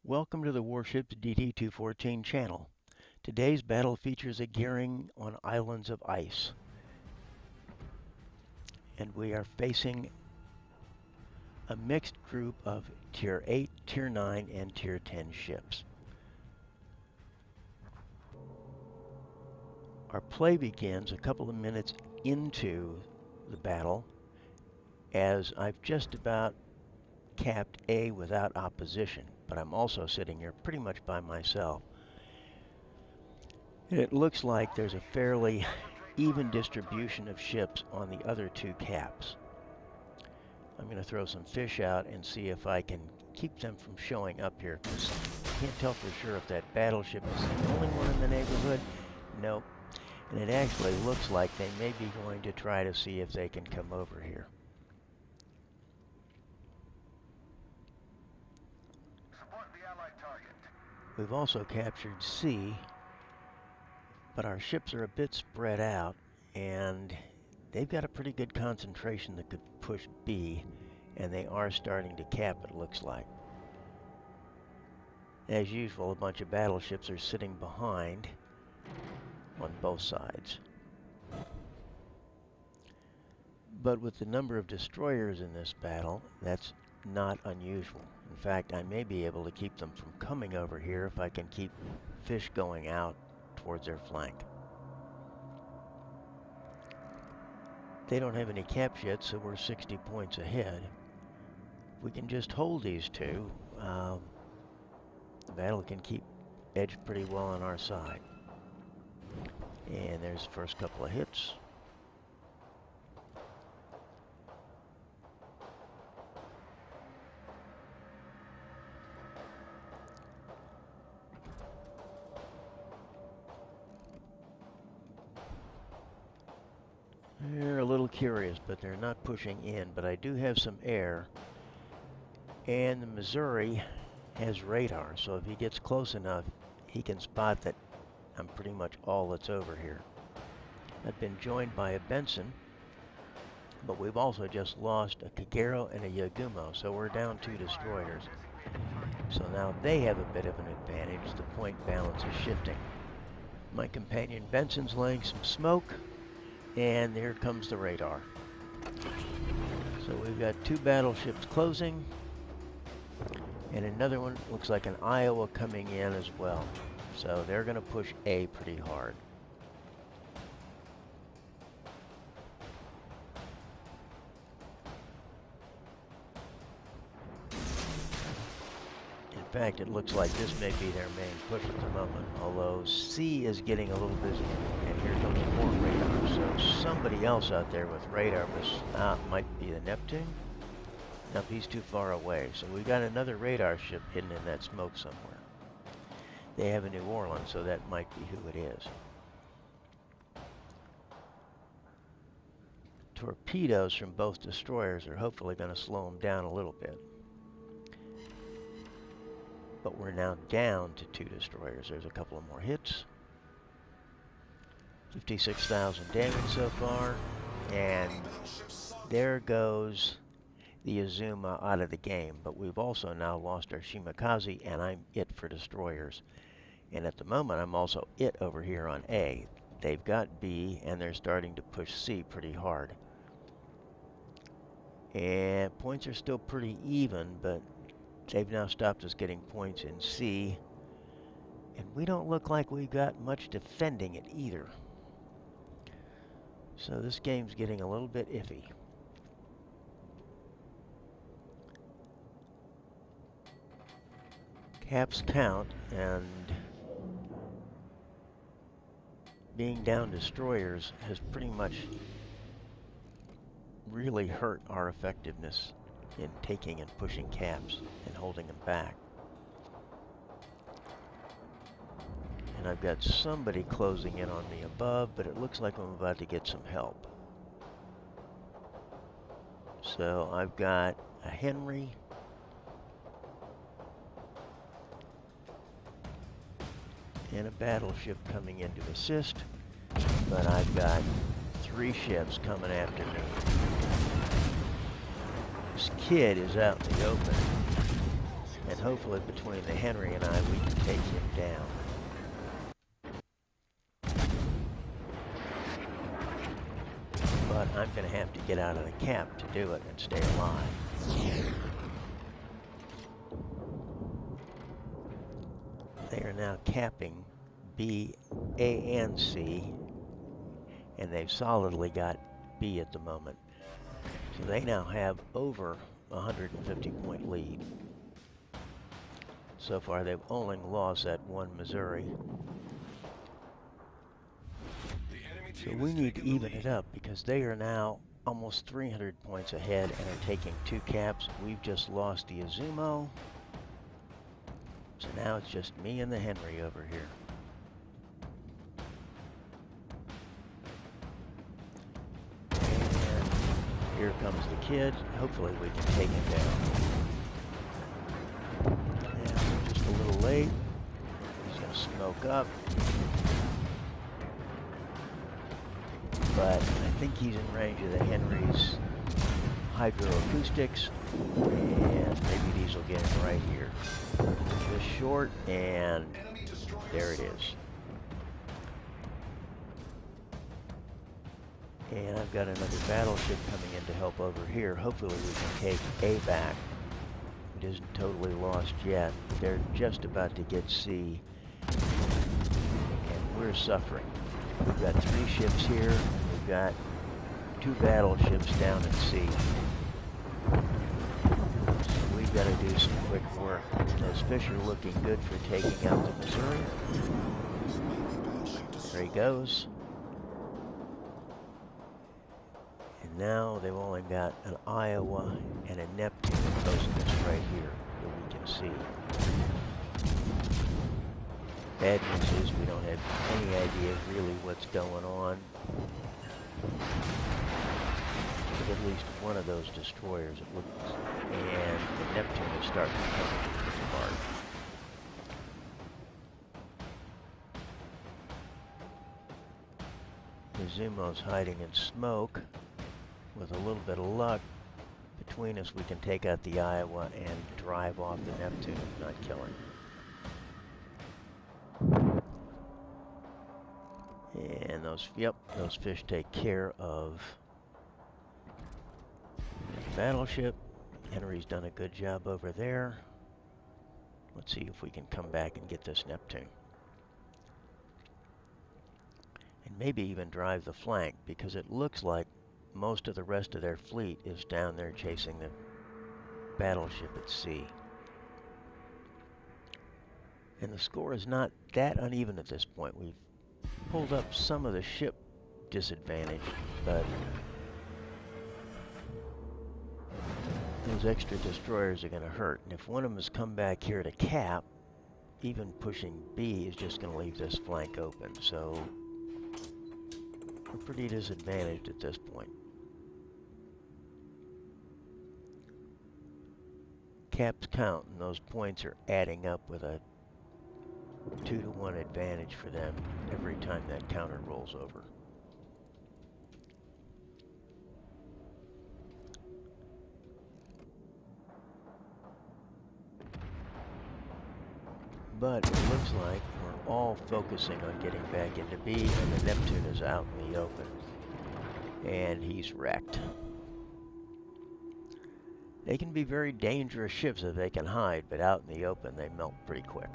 Welcome to the Warships DD-214 channel. Today's battle features a gearing on islands of ice. And we are facing a mixed group of Tier 8, Tier 9, and Tier 10 ships. Our play begins a couple of minutes into the battle, as I've just about capped A without opposition, but I'm also sitting here pretty much by myself. And it looks like there's a fairly even distribution of ships on the other two caps. I'm going to throw some fish out and see if I can keep them from showing up here, because I can't tell for sure if that battleship is the only one in the neighborhood. Nope. And it actually looks like they may be going to try to see if they can come over here. We've also captured C, but our ships are a bit spread out, and they've got a pretty good concentration that could push B, and they are starting to cap, it looks like. As usual, a bunch of battleships are sitting behind on both sides. But with the number of destroyers in this battle, that's not unusual. In fact, I may be able to keep them from coming over here if I can keep fish going out towards their flank. They don't have any caps yet, so we're 60 points ahead. If we can just hold these two, the battle can keep edged pretty well on our side. And there's the first couple of hits. They're a little curious, but they're not pushing in. But I do have some air, and the Missouri has radar, so if he gets close enough, he can spot that I'm pretty much all that's over here. I've been joined by a Benson, but we've also just lost a Kagero and a Yagumo, so we're down 2 destroyers. So now they have a bit of an advantage. The point balance is shifting. My companion Benson's laying some smoke, and here comes the radar. So we've got 2 battleships closing, and another one looks like an Iowa coming in as well. So they're going to push A pretty hard. In fact, it looks like this may be their main push at the moment, although C is getting a little busy, and here comes more radar. So somebody else out there with radar might be the Neptune. Nope, he's too far away. So we've got another radar ship hidden in that smoke somewhere. They have a New Orleans, so that might be who it is. Torpedoes from both destroyers are hopefully going to slow them down a little bit. But we're now down to 2 destroyers. There's a couple of more hits. 56,000 damage so far. And there goes the Azuma out of the game. But we've also now lost our Shimakaze, and I'm it for destroyers. And at the moment, I'm also it over here on A. They've got B, and they're starting to push C pretty hard. And points are still pretty even, but they've now stopped us getting points in C. And we don't look like we've got much defending it either. So this game's getting a little bit iffy. Caps count, and being down destroyers has pretty much really hurt our effectiveness in taking and pushing caps and holding them back. And I've got somebody closing in on me above, but it looks like I'm about to get some help. So I've got a Henry, and a battleship coming in to assist, but I've got 3 ships coming after me. This kid is out in the open, And hopefully between the Henry and I, we can take him down. But I'm going to have to get out of the cap to do it and stay alive. They are now capping B, A, and C, and they've solidly got B at the moment. So they now have over a 150-point lead. So far, they've only lost that one Missouri. So we need to even it up because they are now almost 300 points ahead and are taking 2 caps. We've just lost the Izumo. So now it's just me and the Henry over here. And here comes the kid. Hopefully we can take him down. And just a little late. He's going to smoke up. But I think he's in range of the Henry's hydroacoustics. And maybe these will get him right here. Just short, and there it is. And I've got another battleship coming in to help over here. Hopefully we can take A back. It isn't totally lost yet. They're just about to get C. And we're suffering. We've got 3 ships here. We've got 2 battleships down at sea. So we've got to do some quick work. Those fish are looking good for taking out the Missouri. There he goes. And now they've only got an Iowa and a Neptune closing us right here that we can see. Bad news is we don't have any idea really what's going on. But at least one of those destroyers, it looks, and the Neptune is starting to come apart. The Zumo's hiding in smoke. With a little bit of luck, between us we can take out the Iowa and drive off the Neptune, if not kill him. And those fish take care of the battleship. Henry's done a good job over there. Let's see if we can come back and get this Neptune. And maybe even drive the flank, because it looks like most of the rest of their fleet is down there chasing the battleship at sea. And the score is not that uneven at this point. We've pulled up some of the ship disadvantage, but those extra destroyers are going to hurt. And if one of them has come back here to cap, even pushing B is just going to leave this flank open. So we're pretty disadvantaged at this point. Caps count, and those points are adding up with a 2-to-1 advantage for them every time that counter rolls over. But it looks like we're all focusing on getting back into B, and the Neptune is out in the open. And he's wrecked. They can be very dangerous ships if they can hide, but out in the open they melt pretty quick.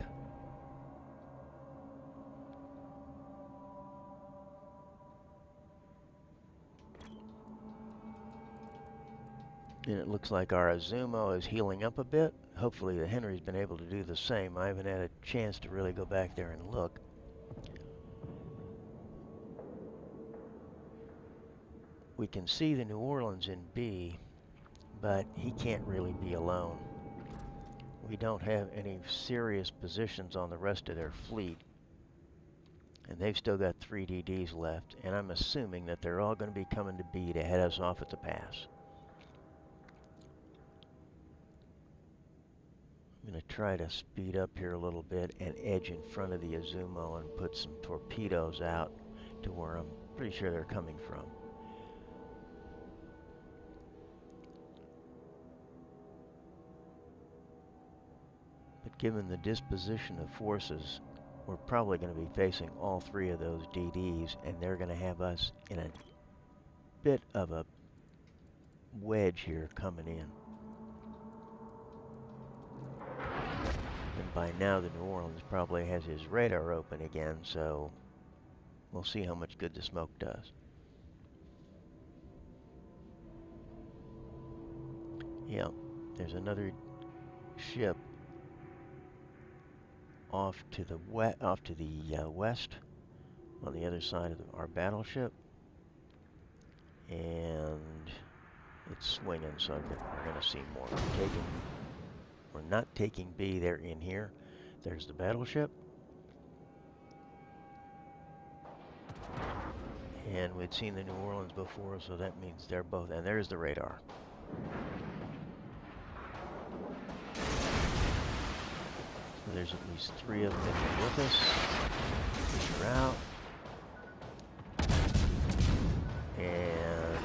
And it looks like our Izumo is healing up a bit. Hopefully the Henry's been able to do the same. I haven't had a chance to really go back there and look. We can see the New Orleans in B, but he can't really be alone. We don't have any serious positions on the rest of their fleet. And they've still got 3 DDs left, and I'm assuming that they're all going to be coming to B to head us off at the pass. I'm going to try to speed up here a little bit and edge in front of the Izumo and put some torpedoes out to where I'm pretty sure they're coming from. given the disposition of forces, we're probably going to be facing all three of those DDs, and they're going to have us in a bit of a wedge here coming in. And by now the New Orleans probably has his radar open again, so we'll see how much good the smoke does. Yeah, there's another ship off to the west on the other side of our battleship, and it's swinging, so we're going to see more. We're not taking B. They're in here. There's the battleship, and we'd seen the New Orleans before, so that means they're both. And there's the radar. So there's at least 3 of them in here with us. Push her out. And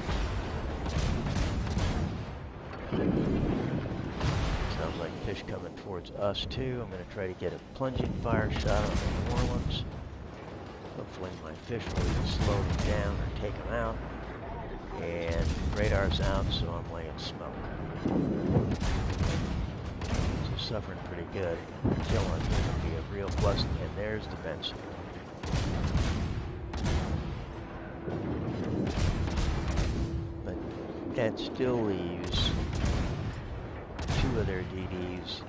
sounds like fish coming towards us too. I'm going to try to get a plunging fire shot on the New Orleans. Hopefully my fish will either slow them down or take them out. And radar's out, so I'm laying smoke. So suffering pretty good. Killing is going to be a real plus. And there's the Benson. But that still leaves 2 of their DDs.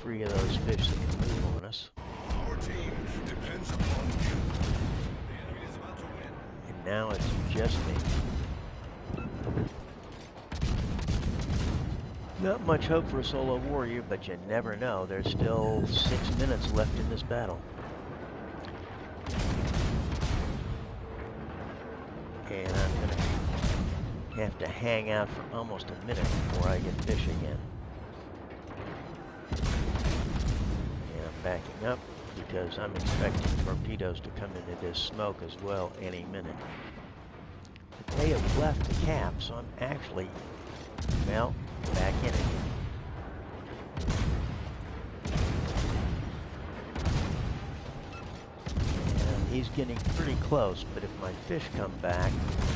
3 of those fish that can move on us. Our team depends upon you. The enemy is about to win. And now it's just me. Not much hope for a solo warrior, but you never know. There's still 6 minutes left in this battle. And I'm going to have to hang out for almost a minute before I get fish again. And I'm backing up because I'm expecting torpedoes to come into this smoke as well any minute. But they have left the cap, so I'm actually, well, back in again. And he's getting pretty close, but if my fish come back,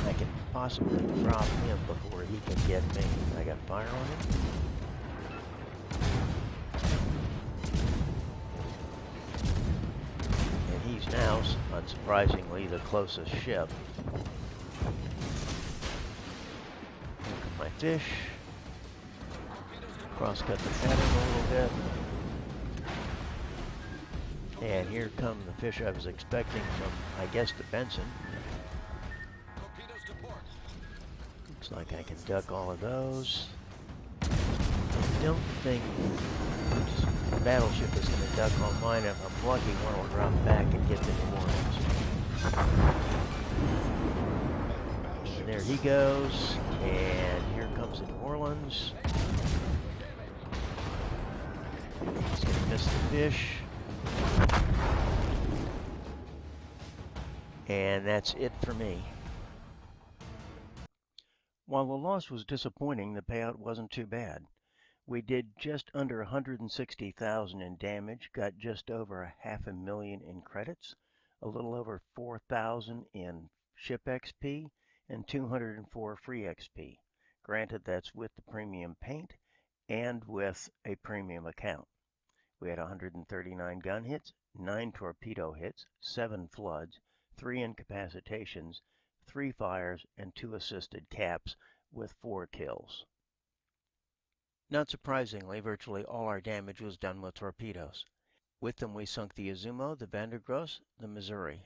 I can possibly drop him before he can get me. I got fire on him. And he's now, unsurprisingly, the closest ship. Look at my fish. Cross-cut the pattern a little bit. And here come the fish I was expecting from, I guess, the Benson. Looks like I can duck all of those. I don't think the battleship is going to duck all mine. If I'm lucky, one will drop back and get the New Orleans. And there he goes. And here comes the New Orleans. He's going to miss the fish. And that's it for me. While the loss was disappointing, the payout wasn't too bad. We did just under 160,000 in damage, got just over $500,000 in credits, a little over 4,000 in ship XP, and 204 free XP. Granted, that's with the premium paint and with a premium account. We had 139 gun hits, 9 torpedo hits, 7 floods, 3 incapacitations, 3 fires, and 2 assisted caps with 4 kills. Not surprisingly, virtually all our damage was done with torpedoes. With them we sunk the Izumo, the Vandergross, the Missouri.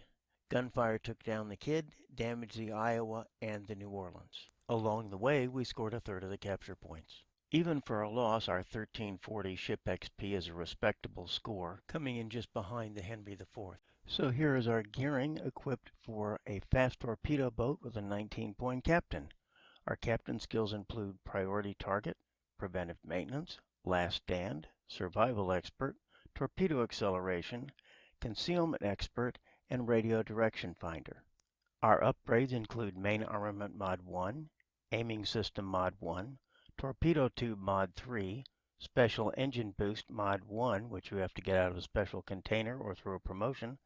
Gunfire took down the Kid, damaged the Iowa, and the New Orleans. Along the way, we scored a third of the capture points. Even for a loss, our 1340 ship XP is a respectable score, coming in just behind the Henry IV. So here is our gearing equipped for a fast torpedo boat with a 19-point captain. Our captain skills include priority target, preventive maintenance, last stand, survival expert, torpedo acceleration, concealment expert, and radio direction finder. Our upgrades include main armament mod 1, aiming system mod 1, Torpedo Tube Mod 3, Special Engine Boost Mod 1, which you have to get out of a special container or through a promotion,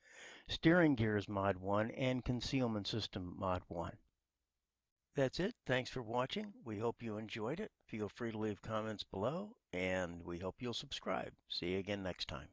Steering Gears Mod 1, and Concealment System Mod 1. That's it. Thanks for watching. We hope you enjoyed it. Feel free to leave comments below, and we hope you'll subscribe. See you again next time.